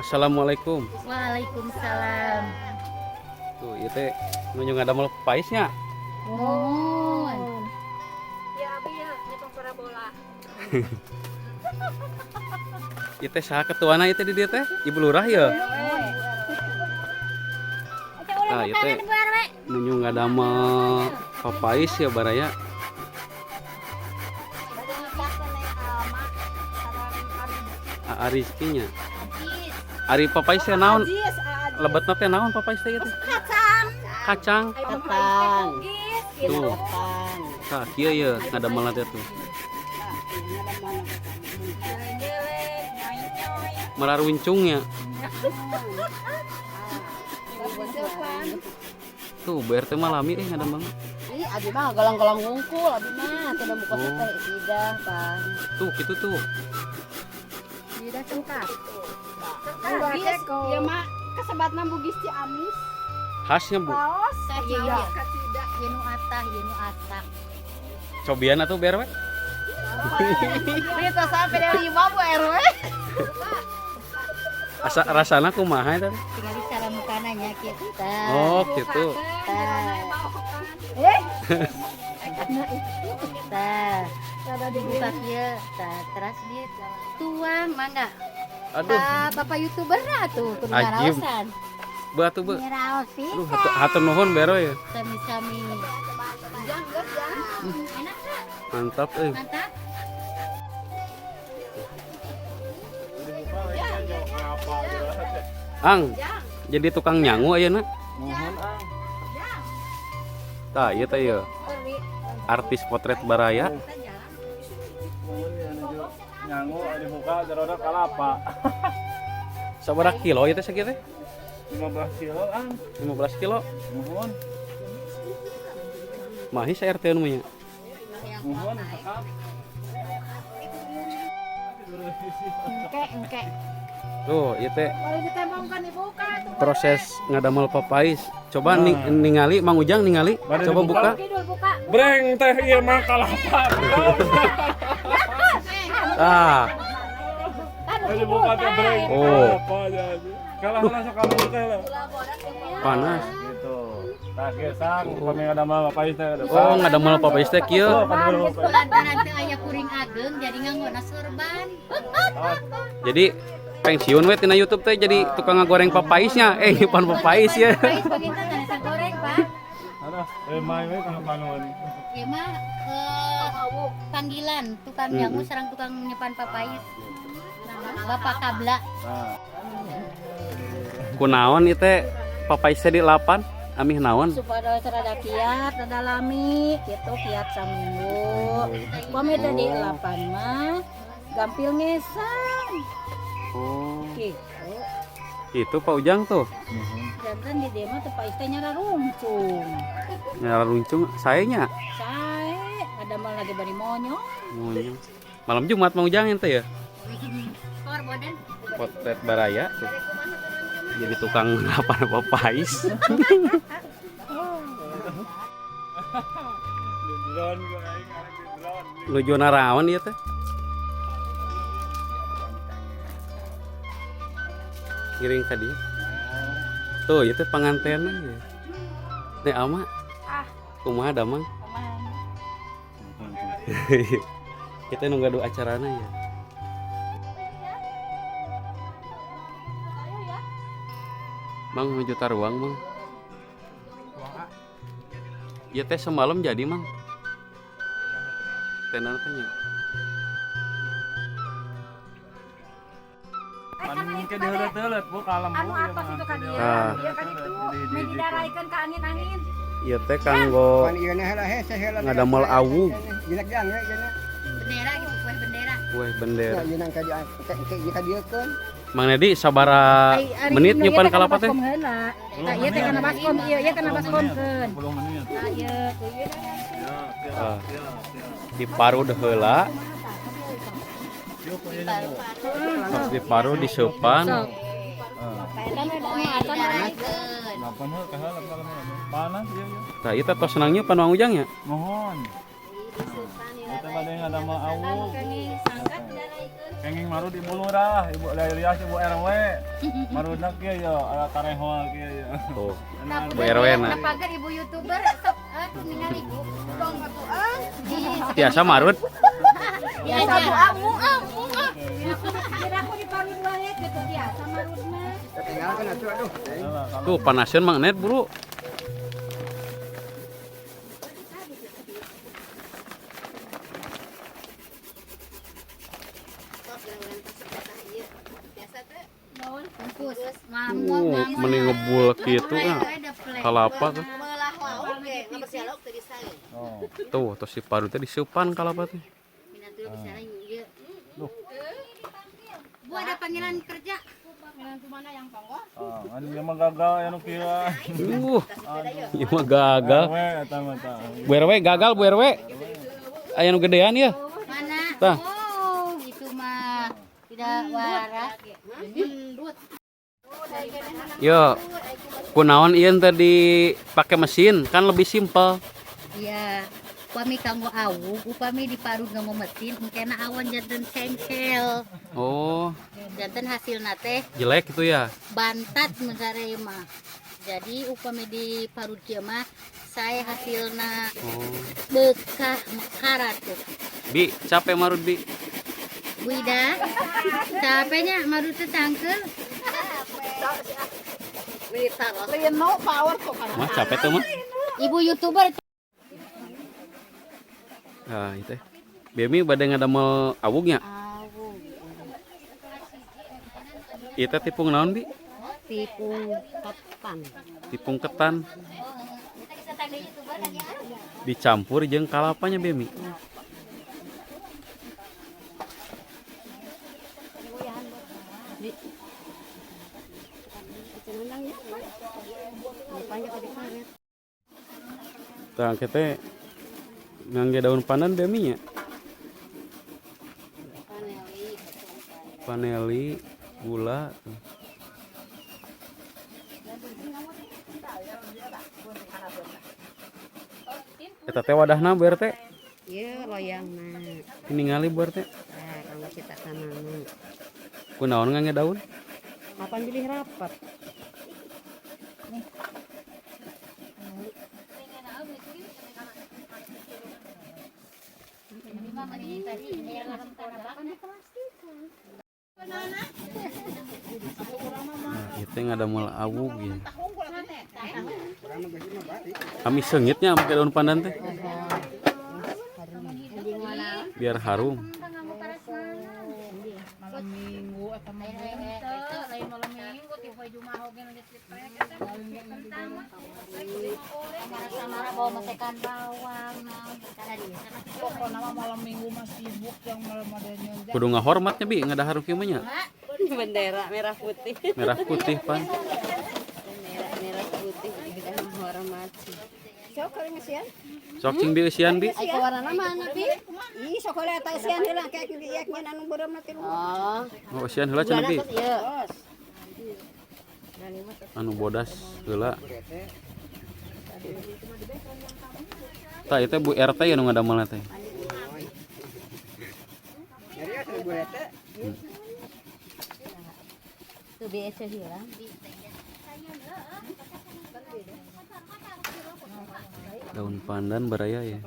Assalamualaikum. Waalaikumsalam. Tuh, ieu teh nu ngadamel paisnya. Mohon. Ya abi ya, nyetong parabola. Ieu teh saha ketuana ieu teh di dieu teh? Ibu Lurah ya. Nah, ieu teh nu ngadamel papais ya baraya. Ari rizkinya. Ari papais teh naon? Lebetna teh naon papais teh ieu teh? Kacang. Kacang. Tuh. Tah kieu ye ngadamel teh tuh. Mararuncungnya. Tuh, biar teh mah lami ngadamel. Ih, abi mah galang-galang ngungkul, abi mah teu buka teh sidah, Pan. Tuh, gitu tuh. Sidah cengkak. Bugis, ya mak kesebatna bugis Ciamis. Khasnya, Bu. Kaos, Iya. kacida. Yenu atah. Cobian atuh biar we. Kita sampai dari 5 Bu RW. Asa rasana kumaha eta? Tinggal cara mukananya kita. Oh, gitu. Kita kada dibuka kieu, terus dituang mangga. Aduh, Bapak YouTuber tuh kudu Ajib. ngaraosan. bu atuh, Bu. Ngaraosin. Aduh, hatur nuhun bero ya. Sami-sami. Enak tak? Mantap euy. Mantap. Ang, jadi tukang nyangu ayeuna. Mohon ang. Tah, ieu teh ieu. Artis potret baraya. Mohon ya nuju nyangu dibuka jaroda kalapa. Sabaraha kilo ieu teh sakieu teh? 15 kilo ang. 15 kilo. Mohon. Mahi sa RT nu nya. Mohon sekap. Engke. Tuh, ieu teh Boleh ditembongkan dibuka tuh. proses ngadamel papais. Coba ningali Mang Ujang ningali. Bade Coba dibuka. buka. Kidul buka. Breng teh ieu mah kalapa. Ah, Bade buka teh breng. Oh. Kalapa jadi. Kalah sok kamu teh lah. panas. Gitu. Tah gesang pami ngadamel papais teh. Oh, ngadamel papais teh kieu. Lantaran teu aya kuring ageng jadi nganggona sorban. Jadi pensiun we tina YouTube teh jadi tukang ngagoreng papaisnya. Pan papais ya. Pais baginta nasa goreng, Pak. Aduh, main we kana panuan. Ieu mah panggilan tukang nyangu sareng tukang nyepan papais. Bapak Kabla. Nah, Kunaon ieu teh papais teh di lapan? Amih naon? Supaya rada kiat, rada lami, gitu kiat saminggu. Kami tadi 8 mah gampil ngesang. Oh, Gitu. itu Pak Ujang tuh. Jantan di dia mah teu pais teh nyara runcung. Nyala runcung sayanya. Sae, ada mah lagi bari monyo. Monyong. Malam Jumat Mang Ujang ente ya. Korbodan. Potret baraya tuh. Jadi tukang apa papais. drone gua aing arek di drone. Nuju naraon ieu teh? Giring ka dieu. Tuh, ieu teh pangantenna ya. Teh ama. Kumaha da Mang? Kita nu ngadu acarana ya. Mang menuju taruang, Mang. Ya teh semalam jadi, Mang. Tenan tanya. Anu mungkin diheuleut-heuleut bu kalem Anu bu. atos itu kan dia. Ah. Dia kan itu mendidaraikan ke angin-angin. Ieu teh kanggo ngadamel awug, Bendera gitu, kue bendera. kue bendera. Mang Nedi sabara menit nyimpan kalapa teh? Nah, ieu teh kana baskom, ieu kana baskomkeun. 10 menit. Nah, ieu Ah. Diparud heula, pas diparuh diseupan. Lapan heuh kahala panas ieu. Tah ieu teh tos senangnya pan Mang Ujang ya? Mohon. Itu pada yang ada mau awu. Kenging marud ibu lurah, ibu Lias, ibu RW. Marudna kieu ya, ala tarehoa kieu ya. Tuh. Bu RW na. Pagar ibu YouTuber sok atuh ningali ibu. Dong atuh Tiasa marut. Biasa bu amu. Kira aku dipanggil wae gitu biasa marudna. Tuh panasan Mang Net buru. Mending ngebul gitu ya. Kalapa tuh. Oh. Tuh si paru teh disupan kalapa tuh. Bu ada panggilan kerja. Ah, an dia mah gagal ya nu kieu. Ieu mah gagal. RW eta mah tah. Bu RW gagal Bu RW. Aya nu gedean ya. Mana? Tah. Oh, itu mah tidak waras. Yo. Kunaon ieu tadi pakai mesin kan lebih simpel. Iya. Upami kanggo awu, upami diparut ngamo mesin, engkena awan janten cengkel. Oh, Janten hasilna teh jelek gitu ya. bantat mencari mah. Jadi upami diparut kieu mah saya hasilna Oh. bekah mekarat tuh. Bi, capek marut Bi. Buida, capeknya marut teh cangkeul. Mah capek tuh mah. Ibu YouTuber Nah, itu. Bemi bade ngadamel awugnya. awu, Itu tipung naon Bi? tipung ketan. Tipung ketan. Dicampur jeung kalapanya Bemi. Tang kete ngangge daun pandan Bemi nya. Paneli, gula. Eta teh wadahna ber teh. Ieu loyangna. Ningali ber teh. Kanggo kita kanana. Kunaon ngangge daun? Kapan pilih rapat? Nah, itu ngadamel awug ya. Kami sengitnya pakai daun pandan teh. Biar harum. Samara bawa masakan bawang, Pokoknya mah malam minggu mah sibuk yang malam-malamnya. Kudu ngahormatnya Bi, ngadaharu kieu mah nya. Bendera merah putih. Merah putih pan. Merah putih kita menghormati. Sok kali ngesian. Sok cing Bi eusian Bi. Ai warna mana Bi? Ih sok kali eta sian heula kayak dieknya anu beureum na tilu. Oh, Oh eusian heula cenah Bi. ieu. Anu bodas heula. Tah itu Bu RT ya nu ngadamelna teh. Tuh biasa hilang. Daun pandan baraya ya.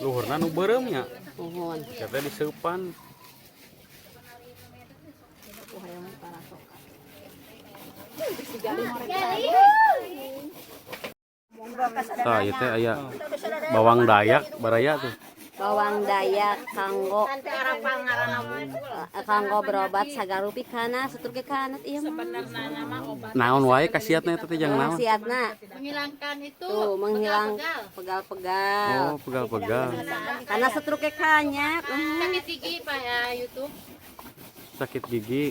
Luhurna nu beureum nya. Mohon. Kata diseupan. Tah ieu teh aya bawang dayak baraya tuh. Bawang dayak kanggo berobat sagarupi kana setruk kana ieu mah. Naon wae kasiatna eta teh jang naon? Khasiatna menghilangkan itu tuh menghilang pegal-pegal. Oh, pegal-pegal. Karena setruk kanyak. sakit gigi Pak ya YouTube. Sakit gigi.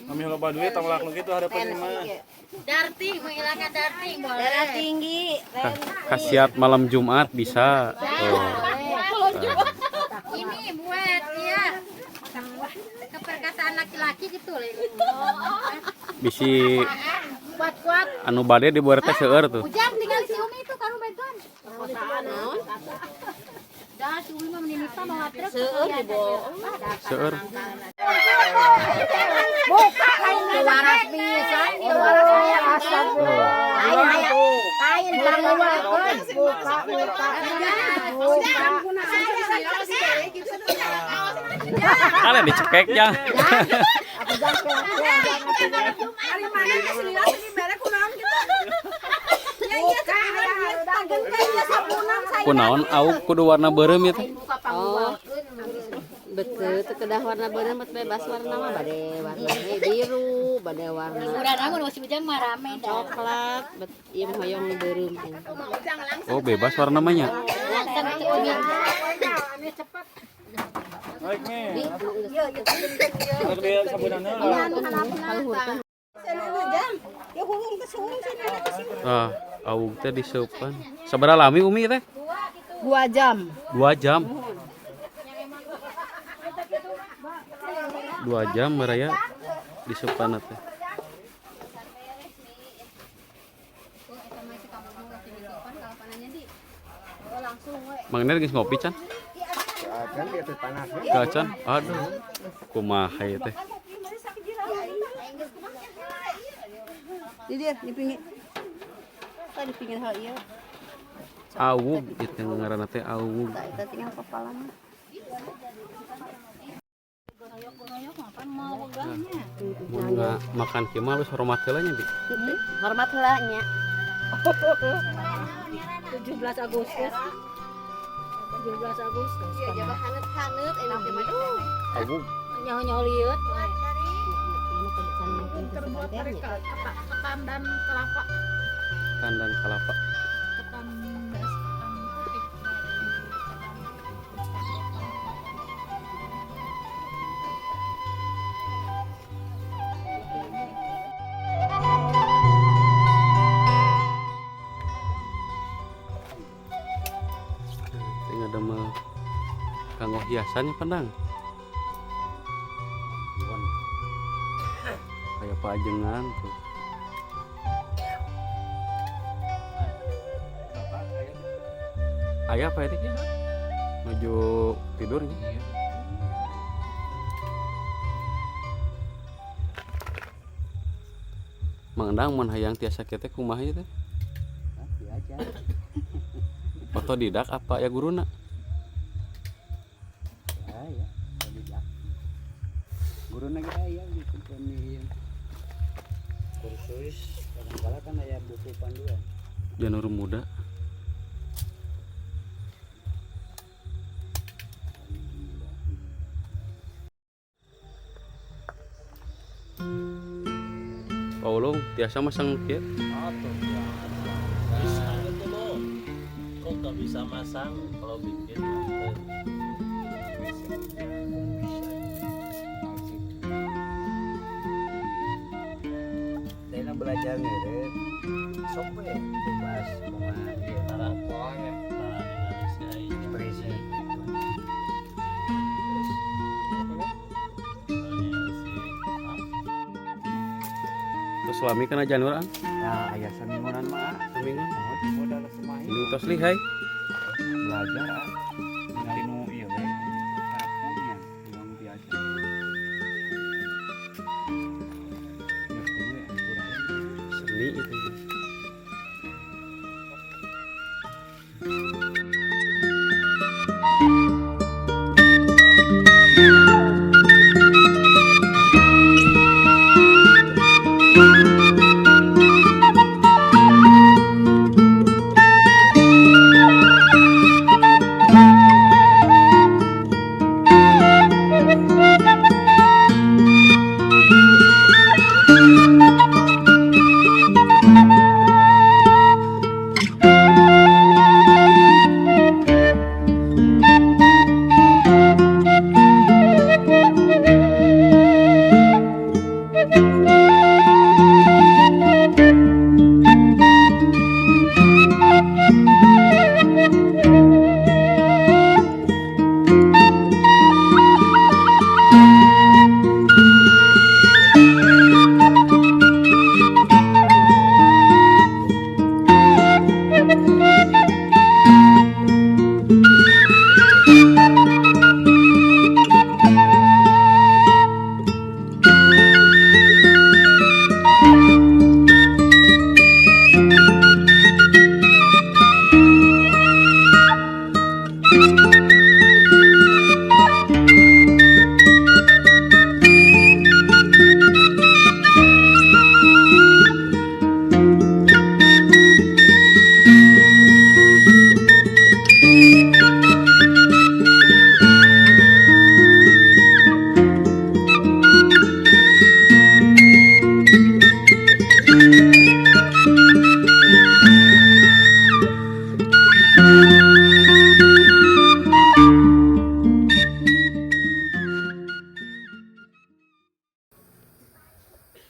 Kami loba duit tolak nu kitu harapan mah. Darting, menghilangkan darting boleh. Darah tinggi. Khasiat malam Jumat bisa. Oh. Ini buat ya keperkasaan perasaan laki-laki gitu leh. Bisi Kuat-kuat. anu bade di bawah teh seueur tuh. Ujang tinggal si Umi itu kan megan. Dah si Umi mah menimpa mau truk. Seueur di bawah. Seueur. Buka kain waras pisan, waras aya astagfirullah. Kain pangewakeun. Buka. Kalian dicekek ya. Kunaon auk kudu warna beureum itu. Oh, betul. Kedah warna beureumm bebas warna mah bade warna biru, bade warna Urang amun masih Ujang mah rame dah. coklat, ieu mah hoyong beureumm. Oh, bebas warna mah nya. Langsung cek Ujang. Baik nih. Untuk dia sabunannya. Ah, auk teh diseupan. Sabaraha lami Umi teh? 2 jam. 2 jam. 2 jam meraya diseupan teh. Mang Ner geus ngopi can? Kacan, aduh, kumaha ieu teh. Di pinggir. Di pinggir hal ieu. Awug itu ngaranna teh awug. Eta tinggal kepalana. Mun nggak makan kieu mah harus hormat heula nya, Bi. Hormat heula nya. 17 Agustus. 17 Agustus. Ieu jaba haneut-haneut enak teh mah. Awug. Nyaho-nyaho liut. Ketan dan kelapa. Tandan kalapa. Ketan beras ketan putih. Tinggal ada mah kanggo hiasannya pandang. Kayak pajengan tuh. Ayah apa ini? Menuju tidurnya. Mang Endang mun hayang tiasa kieu teh kumaha ieu teh? Otodidak apa ya guruna? Guruna kita aya gitu kan kursus kadang-kala kan aya buku panduan. Janur muda. Paulung tiasa masang kieu. Bisa itu loh. Kok nggak bisa masang kalau bikin mantel? Saya belajar ngeureut sok we bebas kumaha ieu Cara pokoknya cara Indonesia ini ekspresi. Terus suami kana januran? Nah, aya saminggunan mah Seminggu. modal semai Ini tos lihai. belajar ningali nu ieu we sapunya yang biasa. Ngerti we kurang. Seni itu.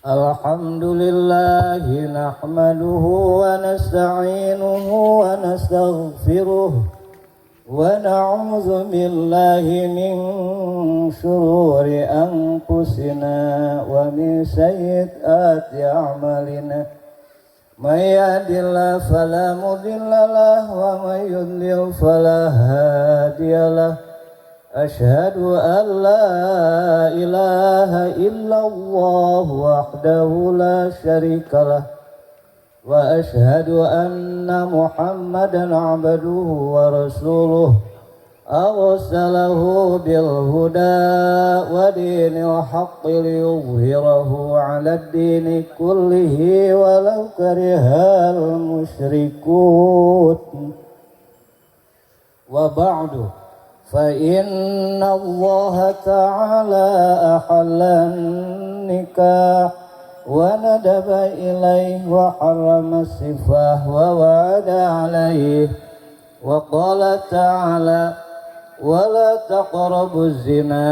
الحمد لله نحمده ونستعينه ونستغفره ونعوذ بالله من شرور أنفسنا ومن سيئات أعمالنا من يهد الله فلا مضل له ومن يضلل فلا هادي له أشهد أن لا إله إلا الله وحده لا شريك له وأشهد أن محمدا عبده ورسوله أرسله بالهدى ودين الحق ليظهره على الدين كله ولو كره المشركون وبعد فإن الله تعالى أحل النكاح وندب إليه وحرم السفاح ووعد عليه وقال تعالى ولا تقربوا الزنا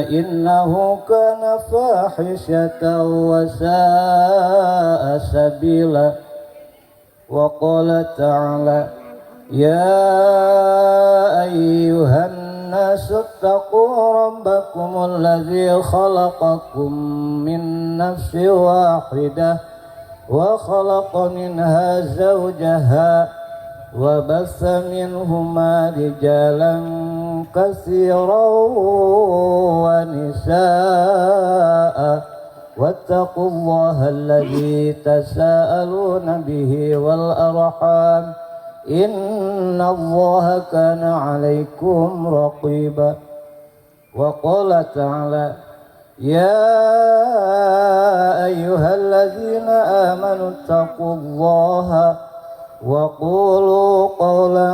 إنه كان فاحشة وساء سبيلا وقال تعالى يا أيها الناس اتقوا ربكم الذي خلقكم من نفس واحدة وخلق منها زوجها وبث منهما رجالا كثيرا ونساء واتقوا الله الذي تساءلون به والأرحام إن الله كان عليكم رقيبا وقال تعالى يا أيها الذين آمنوا اتقوا الله وقولوا قولا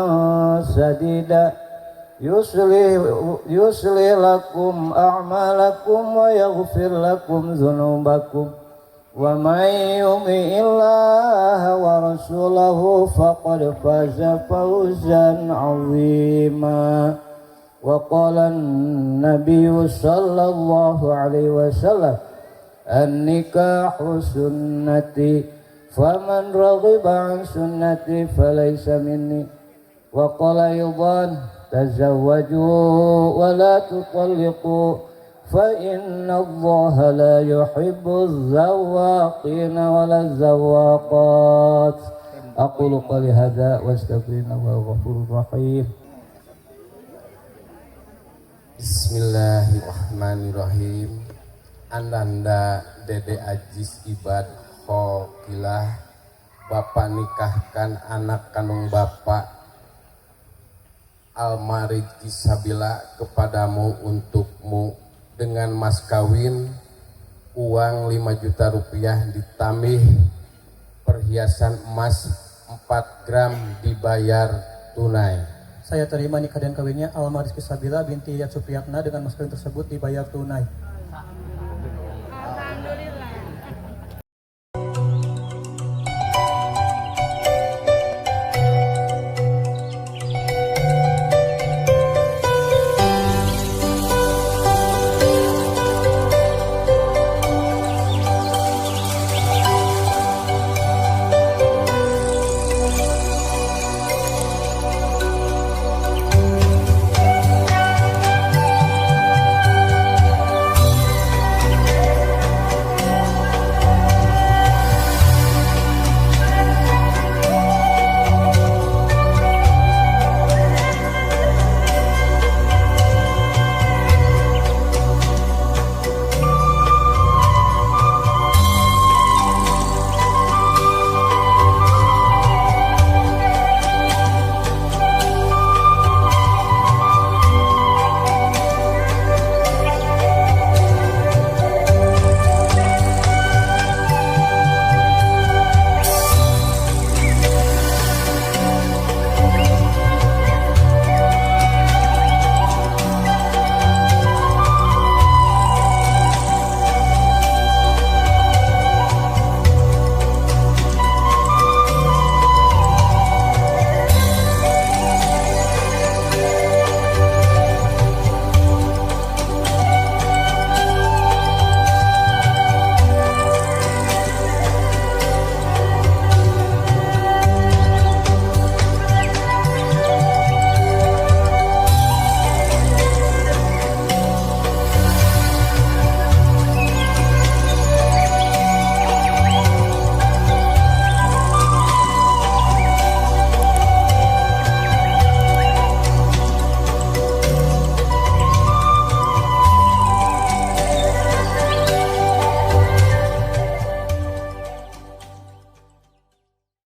سديدا يصلح لكم أعمالكم ويغفر لكم ذنوبكم ومن يطع الله ورسوله فقد فاز فوزا عظيما وقال النبي صلى الله عليه وسلم النكاح سنتي فمن رغب عن سنتي فليس مني وقال أيضا تزوجوا ولا تطلقوا فإن الله لا يحب الزواقين ولا الزواقات أقول قولي هذا واستغفر الله وهو الغفور الرحيم. Bismillahirrahmanirrahim. Ananda Dede Ajis Ibad Hokilah Bapak nikahkan anak kandung Bapak Almarij Isabila kepadamu untukmu dengan mas kawin uang 5 juta rupiah ditambah perhiasan emas 4 gram dibayar tunai. Saya terima nikah dan kawinnya Almarij Isabila binti Yat Supriyatna dengan mas kawin tersebut dibayar tunai.